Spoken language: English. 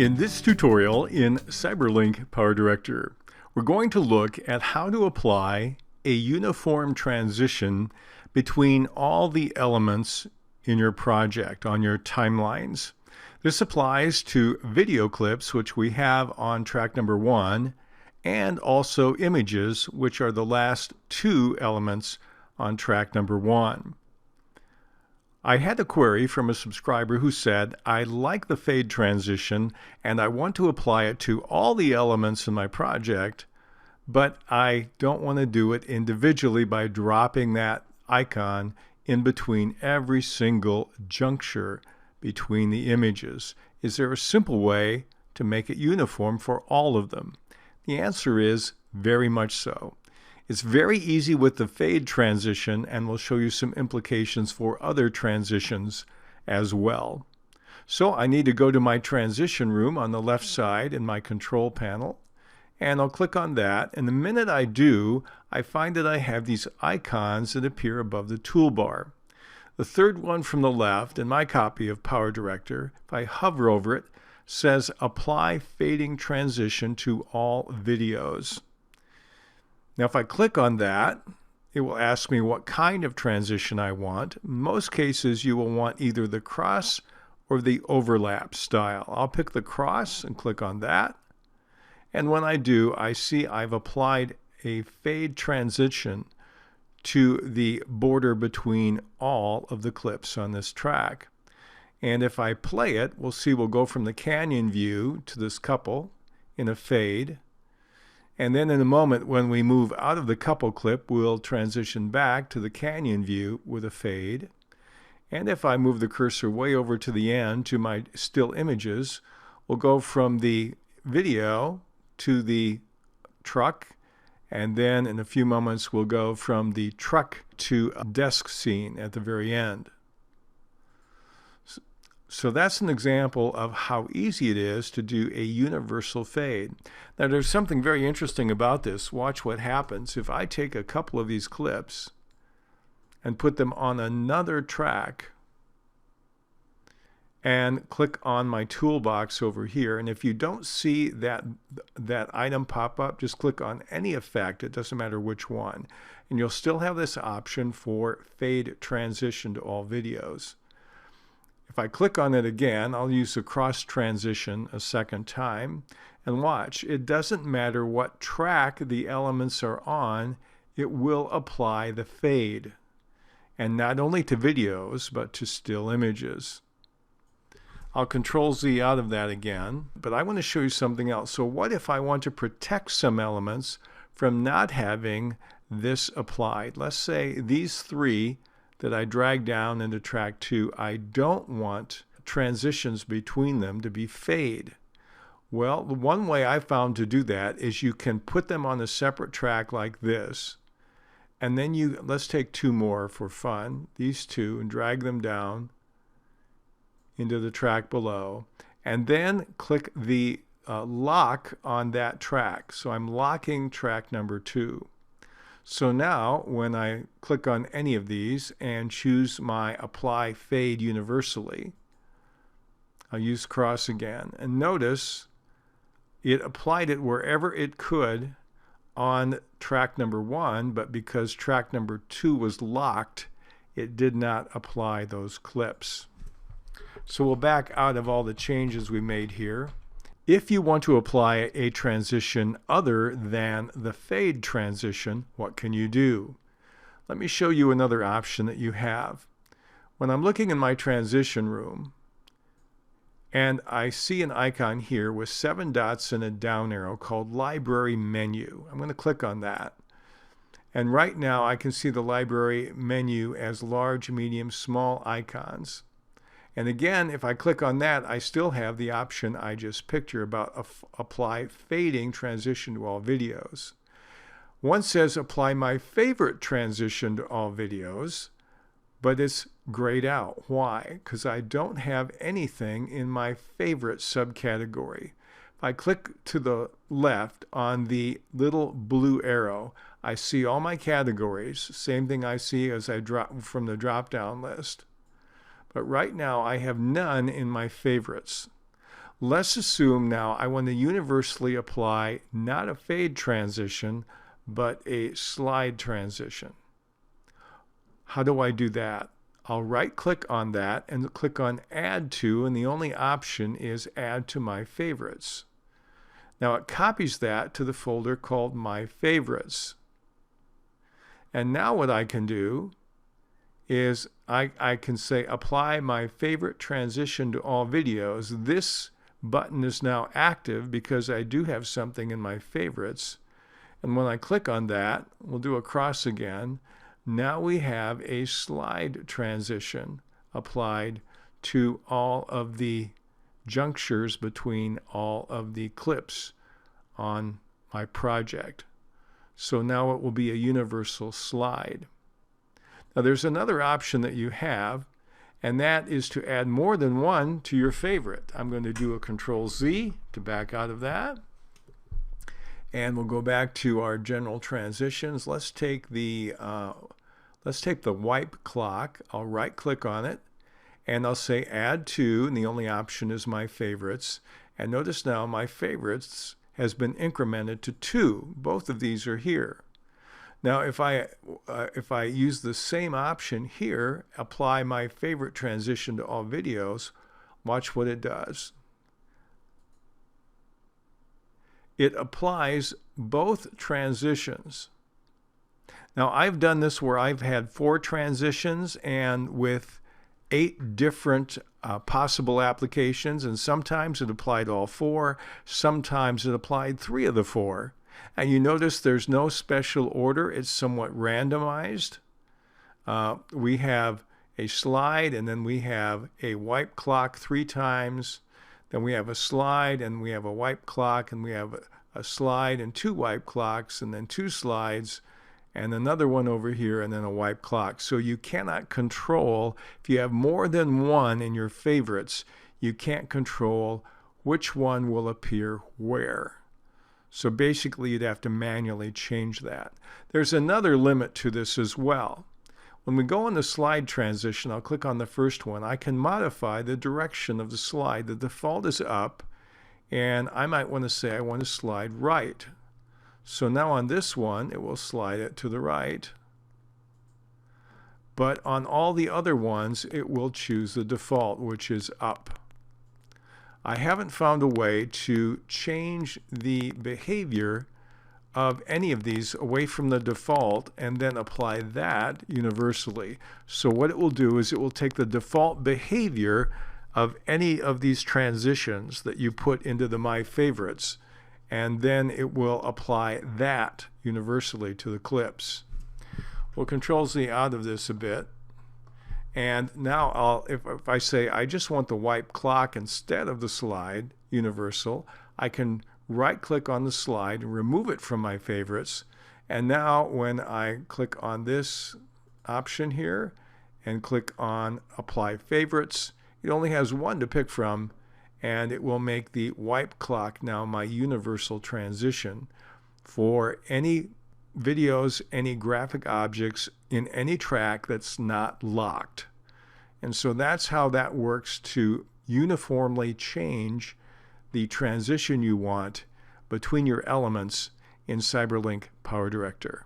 In this tutorial in Cyberlink PowerDirector, we're going to look at how to apply a uniform transition between all the elements in your project on your timelines. This applies to video clips, which we have on track number 1, and also images, which are the last 2 elements on track number 1. I had a query from a subscriber who said, I like the fade transition and I want to apply it to all the elements in my project, but I don't want to do it individually by dropping that icon in between every single juncture between the images. Is there a simple way to make it uniform for all of them? The answer is very much so. It's very easy with the fade transition, and we'll show you some implications for other transitions as well. So I need to go to my transition room on the left side in my control panel, and I'll click on that. And the minute I do, I find that I have these icons that appear above the toolbar. The third one from the left in my copy of PowerDirector, if I hover over it, says Apply Fading Transition to All Videos. Now, if I click on that, it will ask me what kind of transition I want. In most cases, you will want either the cross or the overlap style. I'll pick the cross and click on that. And when I do, I see I've applied a fade transition to the border between all of the clips on this track. And if I play it, we'll see we'll go from the canyon view to this couple in a fade. And then in a moment, when we move out of the couple clip, we'll transition back to the canyon view with a fade. And if I move the cursor way over to the end to my still images, we'll go from the video to the truck. And then in a few moments, we'll go from the truck to a desk scene at the very end. So that's an example of how easy it is to do a universal fade. Now there's something very interesting about this. Watch what happens if I take a couple of these clips and put them on another track and click on my toolbox over here. And if you don't see that item pop up, just click on any effect. It doesn't matter which one. And you'll still have this option for fade transition to all videos. If I click on it again, I'll use the cross transition a second time, and watch, it doesn't matter what track the elements are on, it will apply the fade. And not only to videos, but to still images. I'll Control Z out of that again, but I want to show you something else. So what if I want to protect some elements from not having this applied? Let's say these 3 that I drag down into track 2, I don't want transitions between them to be fade. Well, the one way I found to do that is you can put them on a separate track like this, and then let's take 2 more for fun, these 2, and drag them down into the track below, and then click the lock on that track. So I'm locking track number 2. So now when I click on any of these and choose my Apply Fade Universally, I'll use cross again. And notice it applied it wherever it could on track number 1, but because track number 2 was locked, it did not apply those clips. So we'll back out of all the changes we made here. If you want to apply a transition other than the fade transition, what can you do? Let me show you another option that you have. When I'm looking in my transition room, and I see an icon here with 7 dots and a down arrow called Library Menu. I'm going to click on that. And right now I can see the library menu as large, medium, small icons. And again, if I click on that, I still have the option I just picked here about Apply Fading Transition to All Videos. One says Apply My Favorite Transition to All Videos, but it's grayed out. Why? Because I don't have anything in my favorite subcategory. If I click to the left on the little blue arrow, I see all my categories, same thing I see as I drop from the drop-down list. But right now I have none in my favorites. Let's assume now I want to universally apply not a fade transition, but a slide transition. How do I do that? I'll right-click on that and click on Add To, and the only option is Add to My Favorites. Now it copies that to the folder called My Favorites. And now what I can do is I can say Apply My Favorite Transition to All Videos. This button is now active because I do have something in my favorites. And when I click on that, we'll do a cross again. Now we have a slide transition applied to all of the junctures between all of the clips on my project. So now it will be a universal slide. Now there's another option that you have, and that is to add more than one to your favorite. I'm going to do a Control-Z to back out of that. And we'll go back to our general transitions. Let's take the wipe clock. I'll right click on it and I'll say Add To, and the only option is My Favorites. And notice now My Favorites has been incremented to 2. Both of these are here. Now if I use the same option here, Apply My Favorite Transition to All Videos, watch what it does. It applies both transitions. Now I've done this where I've had 4 transitions and with 8 different possible applications, and sometimes it applied all 4, sometimes it applied 3 of the 4. And you notice there's no special order, it's somewhat randomized. We have a slide, and then we have a wipe clock 3 times. Then we have a slide, and we have a wipe clock, and we have a slide and 2 wipe clocks, and then 2 slides, and another one over here, and then a wipe clock. So you cannot control, if you have more than one in your favorites, you can't control which one will appear where. So basically you'd have to manually change that. There's another limit to this as well. When we go on the slide transition, I'll click on the first one. I can modify the direction of the slide. The default is up, and I might want to say I want to slide right. So now on this one, it will slide it to the right. But on all the other ones, it will choose the default, which is up. I haven't found a way to change the behavior of any of these away from the default and then apply that universally. So what it will do is it will take the default behavior of any of these transitions that you put into the My Favorites, and then it will apply that universally to the clips. We'll Control-Z out of this a bit. And now if I say I just want the wipe clock instead of the slide universal, I can right click on the slide and remove it from my favorites. And now when I click on this option here and click on Apply Favorites, it only has one to pick from, and it will make the wipe clock now my universal transition for any videos, any graphic objects in any track that's not locked. And so that's how that works to uniformly change the transition you want between your elements in CyberLink PowerDirector.